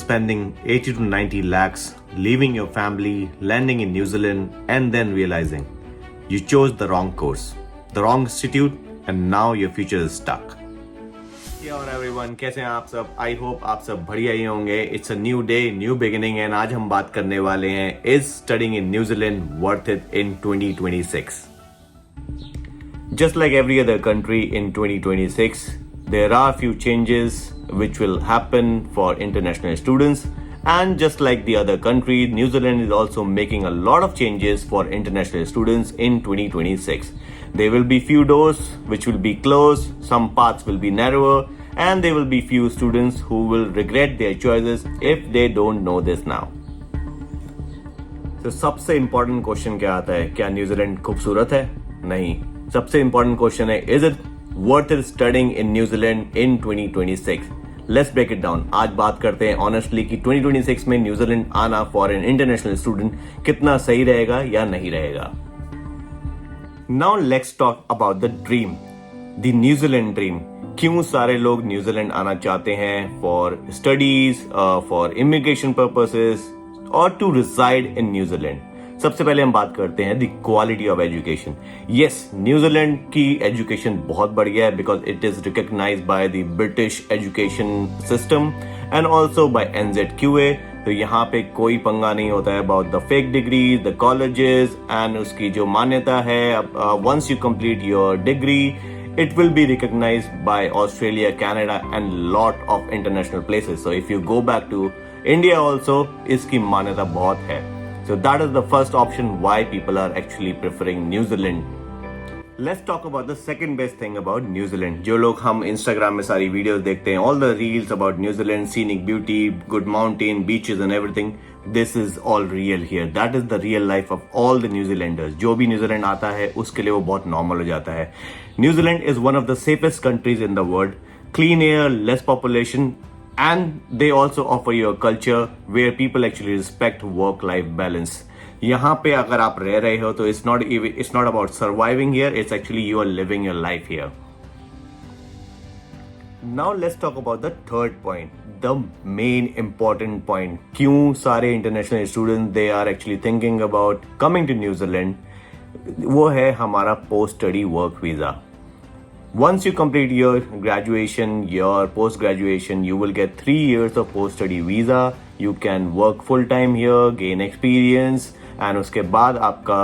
spending 80 to 90 lakhs, leaving your family, landing in New Zealand, and then realizing you chose the wrong course, the wrong institute, and now your future is stuck. Hey everyone, कैसे हैं आप सब? I hope आप सब बढ़िया ही होंगे. It's a new day, new beginning, and आज हम बात करने वाले हैं Is studying in New Zealand worth it in 2026? Just like every other country in 2026, there are few changes which will happen for international students, and just like the other countries, New Zealand is also making a lot of changes for international students in 2026. There will be few doors which will be closed, some paths will be narrower, and there will be few students who will regret their choices if they don't know this now. तो सबसे important question क्या आता है? क्या New Zealand खूबसूरत है? नहीं. सबसे इम्पोर्टेंट क्वेश्चन है, is it worth it studying in New Zealand in 2026? Let's break it down. आज बात करते हैं ऑनेस्टली कि 2026 में न्यूजीलैंड आना फॉर एन इंटरनेशनल स्टूडेंट कितना सही रहेगा या नहीं रहेगा. Now let's talk about the dream, the New Zealand dream. क्यों सारे लोग न्यूजीलैंड आना चाहते हैं? For studies, for immigration purposes, और टू रिसाइड इन न्यूजीलैंड. सबसे पहले हम बात करते हैं the quality of education. Yes, New Zealand की एजुकेशन बहुत बढ़िया है because it is recognised by the British education system and also by NZQA. तो यहाँ पे कोई पंगा नहीं होता है about the fake degrees, the colleges and उसकी जो मान्यता है. Once you complete your degree, it will be recognized by Australia, Canada and lot of international places. So if you go back to India also, इसकी मान्यता बहुत है. So that is the first option why people are actually preferring New Zealand. Let's talk about the second best thing about New Zealand. जो लोग हम Instagram में सारी videos देखते हैं, all the reels about New Zealand, scenic beauty, good mountain, beaches and everything, this is all real here. That is the real life of all the New Zealanders. जो भी New Zealand आता है उसके लिए वो बहुत नॉर्मल हो जाता है. New Zealand is one of the safest countries in the world. Clean air, less population, and they also offer you a culture where people actually respect work-life balance. यहाँ पे अगर आप रह रहे हो तो it's not about surviving here, it's actually you are living your life here. Now let's talk about the third point, the main important point. क्यों सारे international students they are actually thinking about coming to New Zealand? वो है हमारा post study work visa. Once you complete your graduation, your post-graduation, you will get 3 years of post-study visa. You can work full-time here, gain experience, and उसके बाद आपका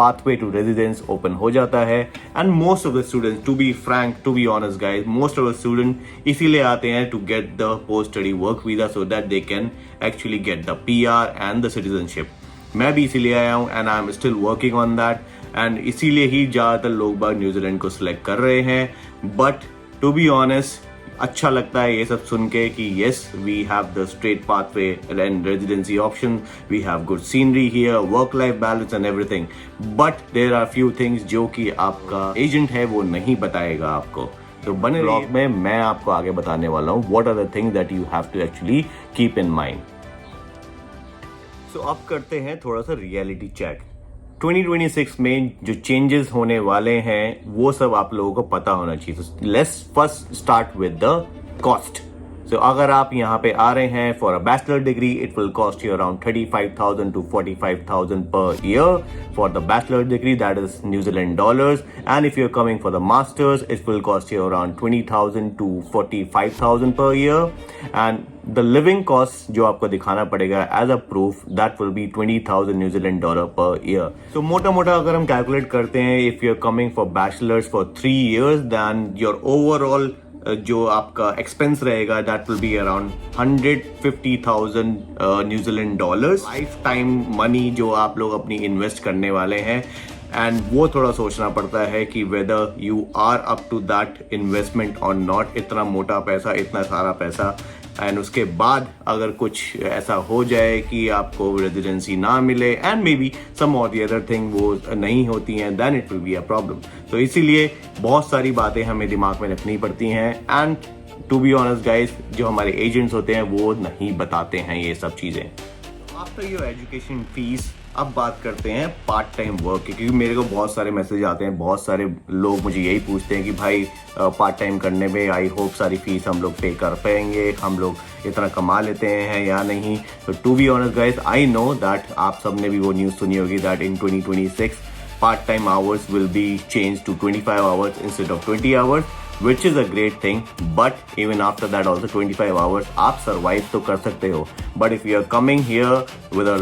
pathway to residence open हो जाता है. And most of the students, to be frank, to be honest guys, most of the students इसीलिए आते हैं to get the post-study work visa so that they can actually get the PR and the citizenship. मैं भी इसीलिए आया हूँ and I am still working on that. And इसीलिए ही ज़्यादातर लोग बाग न्यूजीलैंड को सिलेक्ट कर रहे हैं. बट टू बी ऑनेस्ट, अच्छा लगता है ये सब सुन के कि yes we have the straight pathway and residency option, we have good scenery here, work life balance and everything. But there are few things जो कि आपका एजेंट है वो नहीं बताएगा आपको. तो बने ब्लॉग में मैं आपको आगे बताने वाला हूँ what are the things that you have to actually keep in mind. So अब करते हैं थोड़ा सा रियलिटी चेक. 2026 में जो चेंजेस होने वाले हैं वो सब आप लोगों को पता होना चाहिए. Let's first start with the cost. So अगर आप यहाँ पे आ रहे हैं for a bachelor degree, it will cost you around 35,000 to 45,000 per year for the bachelor degree, that is New Zealand dollars. And if you are coming for the masters, it will cost you around 20,000 to 45,000 per year. And the living cost जो आपको दिखाना पड़ेगा as a proof, that will be 20,000 New Zealand dollar per year. तो मोटा मोटा अगर हम calculate करते हैं, if you are coming for bachelors for 3 years, then your overall जो आपका एक्सपेंस रहेगा that will be around 150,000 New Zealand dollars. Life time money जो आप लोग अपनी इन्वेस्ट करने वाले हैं, एंड वो थोड़ा सोचना पड़ता है कि whether you are up to that investment और नॉट. इतना मोटा पैसा, इतना सारा पैसा, एंड उसके बाद अगर कुछ ऐसा हो जाए कि आपको रेजिडेंसी ना मिले एंड मे बी सम और दी अदर थिंग वो नहीं होती हैं, then it will be a problem. तो इसीलिए बहुत सारी बातें हमें दिमाग में रखनी पड़ती हैं. And to be honest guys, जो हमारे एजेंट्स होते हैं वो नहीं बताते हैं ये सब चीज़ें. आफ्टर योर एजुकेशन फीस, अब बात करते हैं पार्ट टाइम वर्क की, क्योंकि मेरे को बहुत सारे मैसेज आते हैं, बहुत सारे लोग मुझे यही पूछते हैं कि भाई पार्ट टाइम करने में आई होप सारी फीस हम लोग पे कर पाएंगे, हम लोग इतना कमा लेते हैं या नहीं। तो to be honest guys, I know that आप सब ने भी वो न्यूज़ सुनी होगी that in 2026 part-time hours will be changed to 25 hours instead of 20 hours, which is a great thing. But even after that also 25 hours आप survive तो कर सकते हो. But if you are coming here with a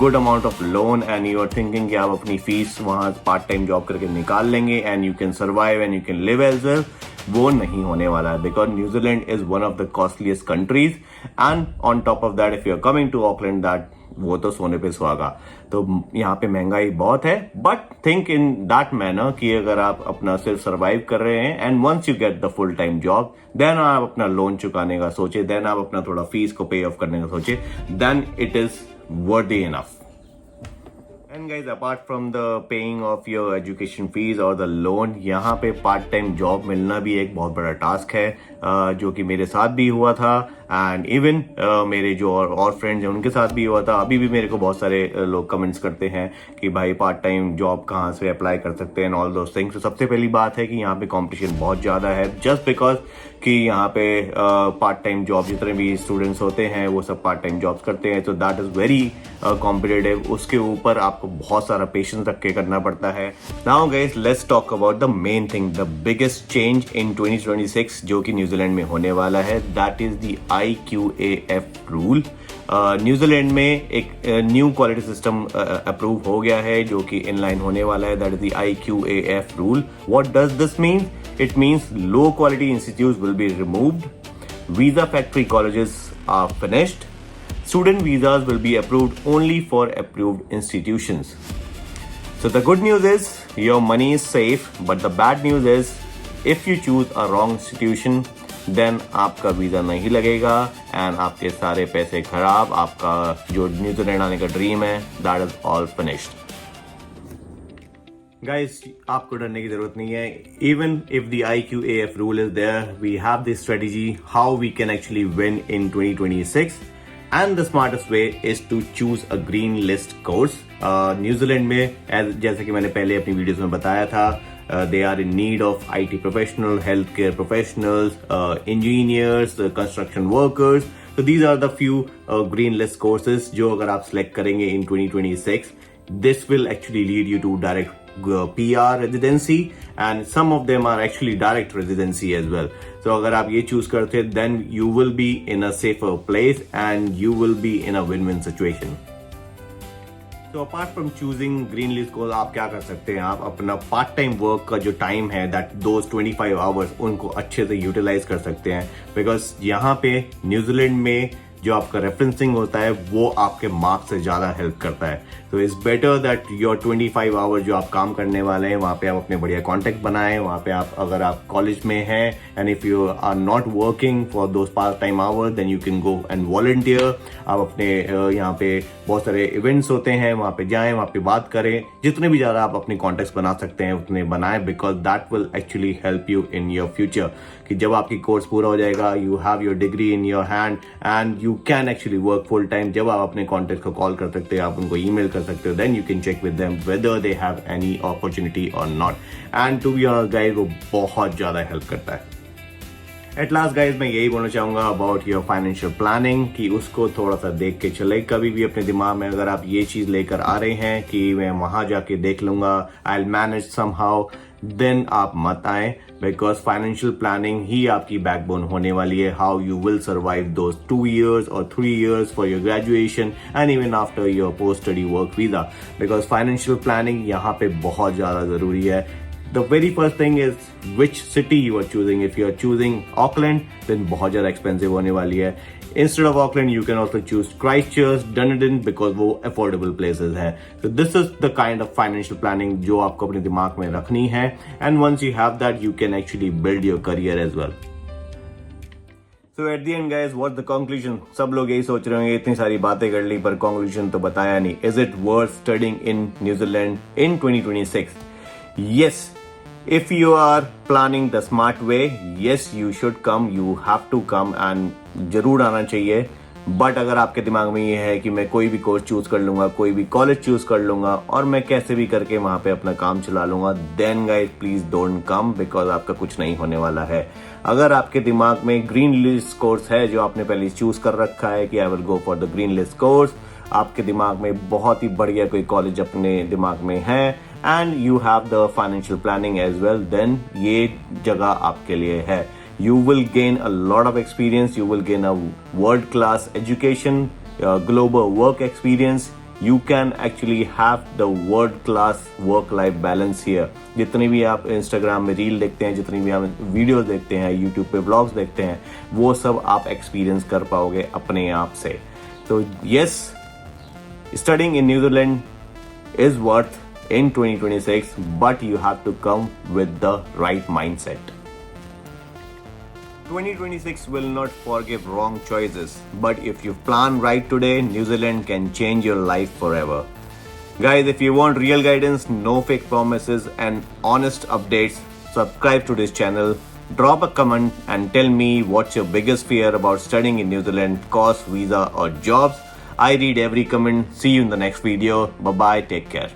good amount of loan and you are thinking कि आप अपनी fees वहाँ part time job करके निकाल लेंगे and you can survive and you can live as well, वो नहीं होने वाला है, because New Zealand is one of the costliest countries and on top of that if you are coming to Auckland, that वो तो सोने पे सुहागा। तो यहाँ पे महंगाई बहुत है, but think in that manner कि अगर आप अपना सिर्फ सर्वाइव कर रहे हैं and once you get the full time job, then आप अपना लोन चुकाने का सोचे, देन आप अपना थोड़ा फीस को पे ऑफ करने का सोचे, then it is worthy enough. And guys, apart from the paying of your education fees or the loan, यहाँ पे पार्ट टाइम जॉब मिलना भी एक बहुत बड़ा टास्क है, जो कि मेरे साथ भी हुआ था एंड इवन मेरे जो और फ्रेंड्स हैं उनके साथ भी हुआ था। अभी भी मेरे को बहुत सारे लोग कमेंट्स करते हैं कि भाई पार्ट टाइम जॉब कहाँ से अप्लाई कर सकते हैं ऑल दोस थिंग्स। तो सबसे पहली बात है कि यहाँ पे कंपटीशन बहुत ज़्यादा है, जस्ट बिकॉज कि यहाँ पे पार्ट टाइम जॉब जितने भी स्टूडेंट्स होते हैं वो सब पार्ट टाइम जॉब्स करते हैं, तो दैट इज़ वेरी कॉम्पिटिटिव। उसके ऊपर आपको बहुत सारा पेशेंस रख के करना पड़ता है। Now guys, let's talk about the main thing, the biggest change in 2026 जो कि न्यूजीलैंड में होने वाला है, that is the IQAF rule. New Zealand में एक न्यू क्वालिटी सिस्टम अप्रूव हो गया है जो कि इनलाइन होने वाला है, that is the IQAF rule. What does this mean? It means low quality institutes will be removed, visa factory colleges are finished, student visas will be approved only for approved institutions. So the good news is your money is safe, but the bad news is if you choose a wrong institution, then आपका visa नहीं लगेगा and आपके सारे पैसे खराब, आपका जो New Zealand आने का ड्रीम है, that is all finished. Guys, आपको डरने की जरूरत नहीं है। Even if the IQAF rule is there, we have this strategy how we can actually win in 2026, and the smartest way is to choose a green list course. New Zealand में जैसे कि मैंने पहले अपनी वीडियोस में बताया था, they are in need of IT professional, healthcare professionals, engineers, construction workers. So these are the few green list courses जो अगर आप select करेंगे in 2026, this will actually lead you to direct PR residency and some of them are actually direct residency as well. So अगर आप ये choose करते then you will be in a safer place and you will be in a win-win situation. So apart from choosing green list course, आप क्या कर सकते हैं, आप अपना पार्ट टाइम वर्क का जो टाइम है that those 25 hours उनको अच्छे से यूटिलाइज कर सकते हैं, बिकॉज यहाँ पे न्यूजीलैंड में जो आपका रेफरेंसिंग होता है वो आपके मार्क्स से ज़्यादा हेल्प करता है। तो it's better that your 25 hours जो आप काम करने वाले हैं वहाँ पे आप अपने बढ़िया कॉन्टेक्ट बनाएं। वहाँ पे आप अगर आप कॉलेज में हैं and if you are not working for those part time hours then you can go and volunteer. आप अपने यहाँ पे बहुत सारे इवेंट्स होते हैं, वहाँ पे जाएं, वहाँ पे बात करें, जितने भी ज़्यादा आप अपने कॉन्टेक्ट्स बना सकते हैं उतने बनाएं, because that will actually help you in your future. कि जब आपकी कोर्स पूरा हो जाएगा, you have your degree in your hand and you can actually work full time. जब आप अपने कॉन्टेक्ट को कॉल कर सकते हैं, आप उनको ईमेल कर सकते हो, then you can check with them whether they have any opportunity और not. And to be honest guys, वो बहुत ज़्यादा हेल्प करता है। एट लास्ट गाइज, मैं यही बोलना चाहूंगा अबाउट योर फाइनेंशियल प्लानिंग कि उसको थोड़ा सा देख के चले। कभी भी अपने दिमाग में अगर आप ये चीज लेकर आ रहे हैं कि मैं वहां जाके देख लूंगा, I will manage somehow, then आप मत आए, बिकॉज फाइनेंशियल प्लानिंग ही आपकी बैकबोन होने वाली है। How you will survive those 2 years or 3 years for your graduation and even after your post study work visa, because financial planning यहाँ पे बहुत ज्यादा जरूरी है। The very first thing is which city you are choosing. If you are choosing Auckland, then बहुत ज़्यादा expensive होने वाली है। Instead of Auckland, you can also choose Christchurch, Dunedin, because वो affordable places हैं। So this is the kind of financial planning जो आपको अपने दिमाग में रखनी है। And once you have that, you can actually build your career as well. So at the end guys, what's the conclusion? सब लोग यही सोच रहे होंगे, इतनी सारी बातें कर ली पर conclusion तो बताया नहीं। Is it worth studying in New Zealand in 2026? Yes. If you are planning the smart way, yes, you should come. You have to come and जरूर आना चाहिए। बट अगर आपके दिमाग में ये है कि मैं कोई भी कोर्स चूज कर लूंगा, कोई भी कॉलेज चूज कर लूंगा और मैं कैसे भी करके वहां पे अपना काम चला लूंगा, then guys please don't come, because आपका कुछ नहीं होने वाला है। अगर आपके दिमाग में ग्रीन लिस्ट कोर्स है जो आपने पहले चूज कर रखा है कि I will go for the green list course, आपके दिमाग में बहुत ही बढ़िया कोई कॉलेज अपने दिमाग में है and you have the financial planning as well, then ये जगह आपके लिए है। You will gain a lot of experience, you will gain a world class education, global work experience, you can actually have the world class work life balance here। जितने भी आप Instagram में reel देखते हैं, जितनी भी आप वीडियोस देखते हैं, यूट्यूब पे व्लॉग्स देखते हैं, वो सब आप एक्सपीरियंस कर पाओगे अपने आप से। तो yes, studying in New Zealand is worth in 2026, but you have to come with the right mindset। 2026 will not forgive wrong choices, but if you plan right today, New Zealand can change your life forever. Guys, if you want real guidance, no fake promises, and honest updates, subscribe to this channel. Drop a comment and tell me what's your biggest fear about studying in New Zealand, course, visa, or jobs. I read every comment. See you in the next video. Bye bye. Take care.